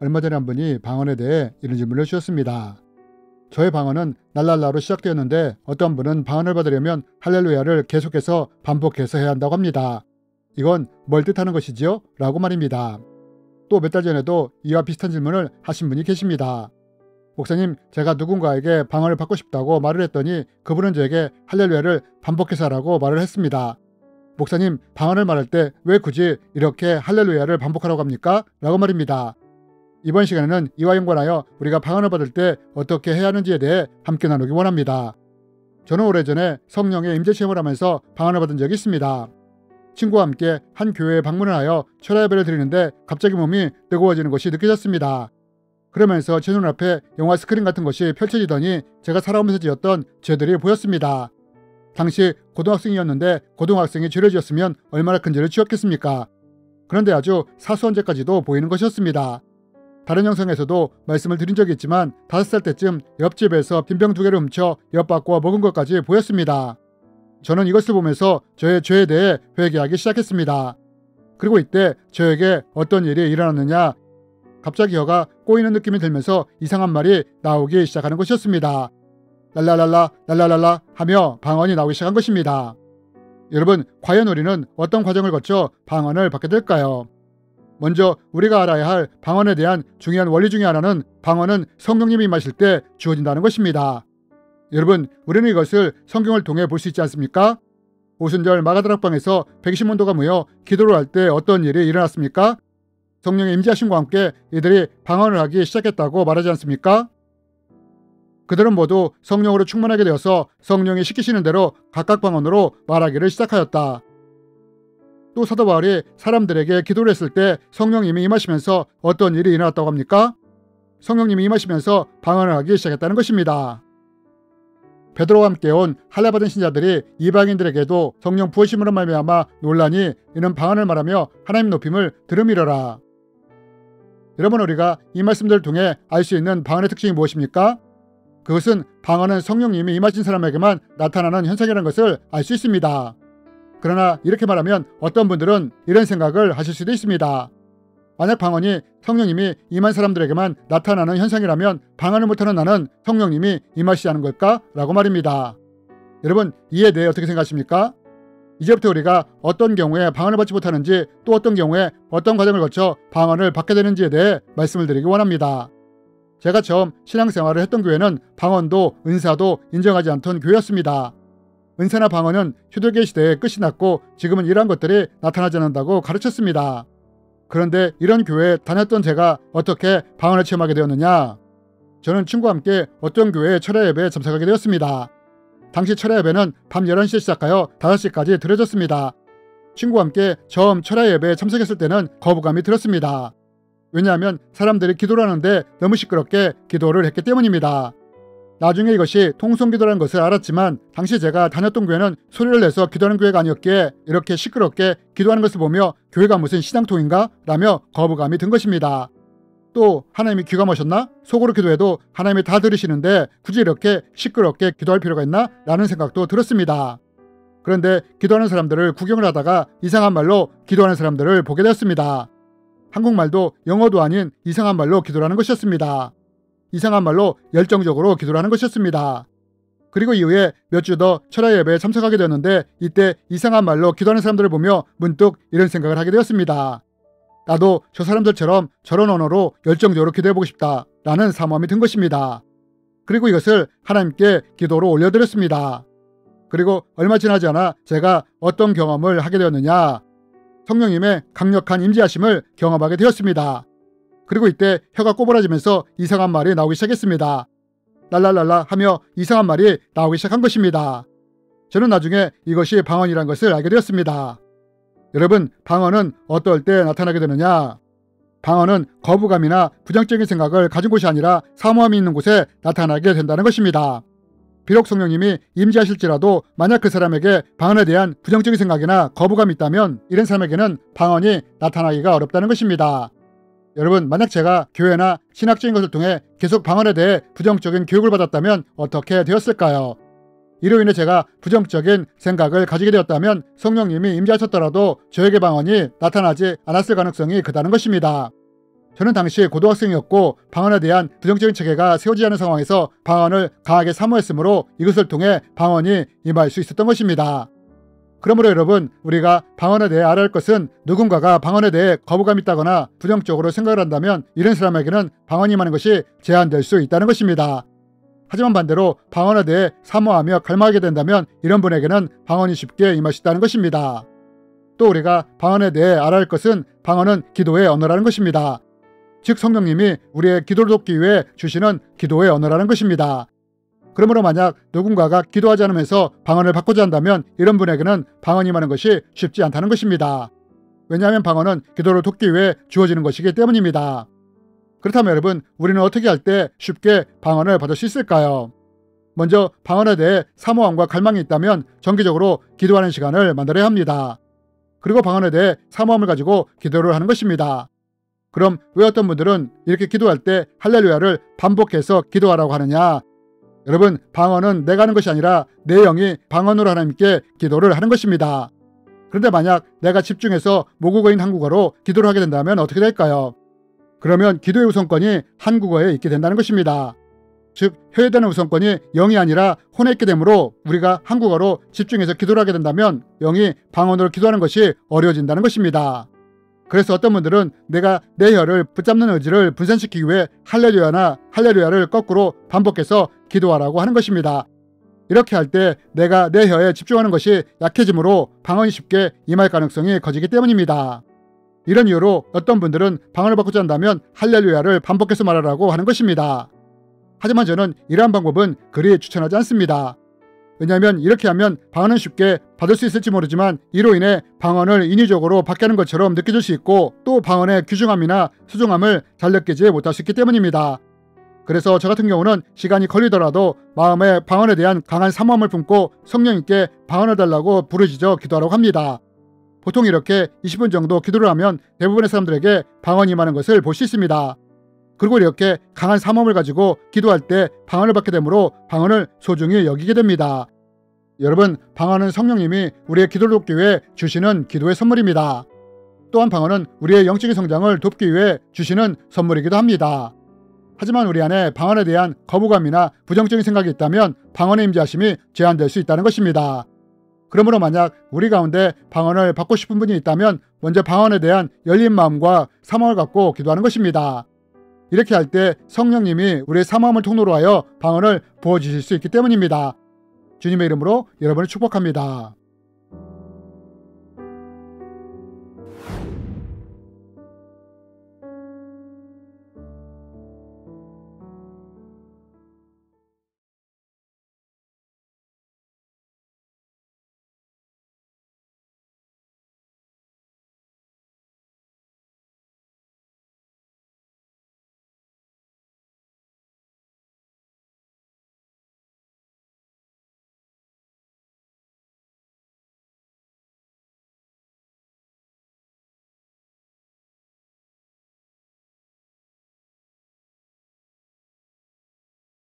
얼마 전에 한 분이 방언에 대해 이런 질문을 주셨습니다. 저의 방언은 랄랄라로 시작되었는데 어떤 분은 방언을 받으려면 할렐루야를 계속해서 반복해서 해야 한다고 합니다. 이건 뭘 뜻하는 것이지요? 라고 말입니다. 또 몇 달 전에도 이와 비슷한 질문을 하신 분이 계십니다. 목사님, 제가 누군가에게 방언을 받고 싶다고 말을 했더니 그분은 저에게 할렐루야를 반복해서 하라고 말을 했습니다. 목사님, 방언을 말할 때 왜 굳이 이렇게 할렐루야를 반복하라고 합니까? 라고 말입니다. 이번 시간에는 이와 연관하여 우리가 방언을 받을 때 어떻게 해야 하는지에 대해 함께 나누기 원합니다. 저는 오래전에 성령의 임재 체험을 하면서 방언을 받은 적이 있습니다. 친구와 함께 한 교회에 방문을 하여 철야 예배를 드리는데 갑자기 몸이 뜨거워지는 것이 느껴졌습니다. 그러면서 제 눈앞에 영화 스크린 같은 것이 펼쳐지더니 제가 살아오면서 지었던 죄들이 보였습니다. 당시 고등학생이었는데 고등학생이 죄를 지었으면 얼마나 큰 죄를 지었겠습니까? 그런데 아주 사소한 죄까지도 보이는 것이었습니다. 다른 영상에서도 말씀을 드린 적이 있지만 5살 때쯤 옆집에서 빈병 2개를 훔쳐 엿바꿔 먹은 것까지 보였습니다. 저는 이것을 보면서 저의 죄에 대해 회개하기 시작했습니다. 그리고 이때 저에게 어떤 일이 일어났느냐, 갑자기 혀가 꼬이는 느낌이 들면서 이상한 말이 나오기 시작하는 것이었습니다. 랄랄랄라 랄랄랄라 하며 방언이 나오기 시작한 것입니다. 여러분, 과연 우리는 어떤 과정을 거쳐 방언을 받게 될까요? 먼저 우리가 알아야 할 방언에 대한 중요한 원리 중에 하나는 방언은 성령님이 임하실 때 주어진다는 것입니다. 여러분, 우리는 이것을 성경을 통해 볼 수 있지 않습니까? 오순절 마가다락방에서 120문도가 모여 기도를 할 때 어떤 일이 일어났습니까? 성령의 임재하심과 함께 이들이 방언을 하기 시작했다고 말하지 않습니까? 그들은 모두 성령으로 충만하게 되어서 성령이 시키시는 대로 각각 방언으로 말하기를 시작하였다. 또 사도 바울이 사람들에게 기도를 했을 때 성령님이 임하시면서 어떤 일이 일어났다고 합니까? 성령님이 임하시면서 방언을 하기 시작했다는 것입니다. 베드로와 함께 온 할례 받은 신자들이 이방인들에게도 성령 부으심으로 말미암아 논란이 이는 방언을 말하며 하나님 높임을 들음이러라. 여러분, 우리가 이 말씀들을 통해 알 수 있는 방언의 특징이 무엇입니까? 그것은 방언은 성령님이 임하신 사람에게만 나타나는 현상이라는 것을 알 수 있습니다. 그러나 이렇게 말하면 어떤 분들은 이런 생각을 하실 수도 있습니다. 만약 방언이 성령님이 임한 사람들에게만 나타나는 현상이라면 방언을 못하는 나는 성령님이 임하시지 않은 걸까? 라고 말입니다. 여러분, 이에 대해 어떻게 생각하십니까? 이제부터 우리가 어떤 경우에 방언을 받지 못하는지, 또 어떤 경우에 어떤 과정을 거쳐 방언을 받게 되는지에 대해 말씀을 드리기 원합니다. 제가 처음 신앙생활을 했던 교회는 방언도 은사도 인정하지 않던 교회였습니다. 은사나 방언은 휴대계 시대의 끝이 났고 지금은 이러한 것들이 나타나지 않는다고 가르쳤습니다. 그런데 이런 교회에 다녔던 제가 어떻게 방언을 체험하게 되었느냐? 저는 친구와 함께 어떤 교회의 철야 예배에 참석하게 되었습니다. 당시 철야 예배는 밤 11시에 시작하여 5시까지 드려졌습니다. 친구와 함께 처음 철야 예배에 참석했을 때는 거부감이 들었습니다. 왜냐하면 사람들이 기도를 하는데 너무 시끄럽게 기도를 했기 때문입니다. 나중에 이것이 통성기도라는 것을 알았지만 당시 제가 다녔던 교회는 소리를 내서 기도하는 교회가 아니었기에 이렇게 시끄럽게 기도하는 것을 보며 교회가 무슨 시장통인가? 라며 거부감이 든 것입니다. 또 하나님이 귀가 머셨나? 속으로 기도해도 하나님이 다 들으시는데 굳이 이렇게 시끄럽게 기도할 필요가 있나? 라는 생각도 들었습니다. 그런데 기도하는 사람들을 구경을 하다가 이상한 말로 기도하는 사람들을 보게 되었습니다. 한국말도 영어도 아닌 이상한 말로 기도를 하는 것이었습니다. 이상한 말로 열정적으로 기도를 하는 것이었습니다. 그리고 이후에 몇 주 더 철야 예배에 참석하게 되었는데 이때 이상한 말로 기도하는 사람들을 보며 문득 이런 생각을 하게 되었습니다. 나도 저 사람들처럼 저런 언어로 열정적으로 기도해보고 싶다 라는 사모함이 든 것입니다. 그리고 이것을 하나님께 기도로 올려드렸습니다. 그리고 얼마 지나지 않아 제가 어떤 경험을 하게 되었느냐, 성령님의 강력한 임재하심을 경험하게 되었습니다. 그리고 이때 혀가 꼬부라지면서 이상한 말이 나오기 시작했습니다. 랄랄랄라 하며 이상한 말이 나오기 시작한 것입니다. 저는 나중에 이것이 방언이라는 것을 알게 되었습니다. 여러분, 방언은 어떨 때 나타나게 되느냐? 방언은 거부감이나 부정적인 생각을 가진 곳이 아니라 사모함이 있는 곳에 나타나게 된다는 것입니다. 비록 성령님이 임재하실지라도 만약 그 사람에게 방언에 대한 부정적인 생각이나 거부감이 있다면 이런 사람에게는 방언이 나타나기가 어렵다는 것입니다. 여러분, 만약 제가 교회나 신학적인 것을 통해 계속 방언에 대해 부정적인 교육을 받았다면 어떻게 되었을까요? 이로 인해 제가 부정적인 생각을 가지게 되었다면 성령님이 임재하셨더라도 저에게 방언이 나타나지 않았을 가능성이 크다는 것입니다. 저는 당시 고등학생이었고 방언에 대한 부정적인 체계가 세워지지 않은 상황에서 방언을 강하게 사모했으므로 이것을 통해 방언이 임할 수 있었던 것입니다. 그러므로 여러분, 우리가 방언에 대해 알아야 할 것은 누군가가 방언에 대해 거부감이 있다거나 부정적으로 생각을 한다면 이런 사람에게는 방언이 임하는 것이 제한될 수 있다는 것입니다. 하지만 반대로 방언에 대해 사모하며 갈망하게 된다면 이런 분에게는 방언이 쉽게 임할 수 있다는 것입니다. 또 우리가 방언에 대해 알아야 할 것은 방언은 기도의 언어라는 것입니다. 즉 성령님이 우리의 기도를 돕기 위해 주시는 기도의 언어라는 것입니다. 그러므로 만약 누군가가 기도하지 않으면서 방언을 받고자 한다면 이런 분에게는 방언이 임하는 것이 쉽지 않다는 것입니다. 왜냐하면 방언은 기도를 돕기 위해 주어지는 것이기 때문입니다. 그렇다면 여러분, 우리는 어떻게 할 때 쉽게 방언을 받을 수 있을까요? 먼저 방언에 대해 사모함과 갈망이 있다면 정기적으로 기도하는 시간을 만들어야 합니다. 그리고 방언에 대해 사모함을 가지고 기도를 하는 것입니다. 그럼 왜 어떤 분들은 이렇게 기도할 때 할렐루야를 반복해서 기도하라고 하느냐? 여러분, 방언은 내가 하는 것이 아니라 내 영이 방언으로 하나님께 기도를 하는 것입니다. 그런데 만약 내가 집중해서 모국어인 한국어로 기도를 하게 된다면 어떻게 될까요? 그러면 기도의 우선권이 한국어에 있게 된다는 것입니다. 즉 혀에 대한 우선권이 영이 아니라 혼에 있게 되므로 우리가 한국어로 집중해서 기도를 하게 된다면 영이 방언으로 기도하는 것이 어려워진다는 것입니다. 그래서 어떤 분들은 내가 내 혀를 붙잡는 의지를 분산시키기 위해 할렐루야를 거꾸로 반복해서 기도하라고 하는 것입니다. 이렇게 할 때 내가 내 혀에 집중하는 것이 약해지므로 방언이 쉽게 임할 가능성이 커지기 때문입니다. 이런 이유로 어떤 분들은 방언을 받고자 한다면 할렐루야를 반복해서 말하라고 하는 것입니다. 하지만 저는 이러한 방법은 그리 추천하지 않습니다. 왜냐하면 이렇게 하면 방언은 쉽게 받을 수 있을지 모르지만 이로 인해 방언을 인위적으로 받게 하는 것처럼 느껴질 수 있고 또 방언의 귀중함이나 소중함을 잘 느끼지 못할 수 있기 때문입니다. 그래서 저 같은 경우는 시간이 걸리더라도 마음에 방언에 대한 강한 사모함을 품고 성령님께 방언을 달라고 부르짖어 기도하라고 합니다. 보통 이렇게 20분 정도 기도를 하면 대부분의 사람들에게 방언이 임하는 것을 볼 수 있습니다. 그리고 이렇게 강한 사모함을 가지고 기도할 때 방언을 받게 되므로 방언을 소중히 여기게 됩니다. 여러분, 방언은 성령님이 우리의 기도를 돕기 위해 주시는 기도의 선물입니다. 또한 방언은 우리의 영적인 성장을 돕기 위해 주시는 선물이기도 합니다. 하지만 우리 안에 방언에 대한 거부감이나 부정적인 생각이 있다면 방언의 임재하심이 제한될 수 있다는 것입니다. 그러므로 만약 우리 가운데 방언을 받고 싶은 분이 있다면 먼저 방언에 대한 열린 마음과 사모함을 갖고 기도하는 것입니다. 이렇게 할 때 성령님이 우리의 사모함을 통로로 하여 방언을 부어주실 수 있기 때문입니다. 주님의 이름으로 여러분을 축복합니다.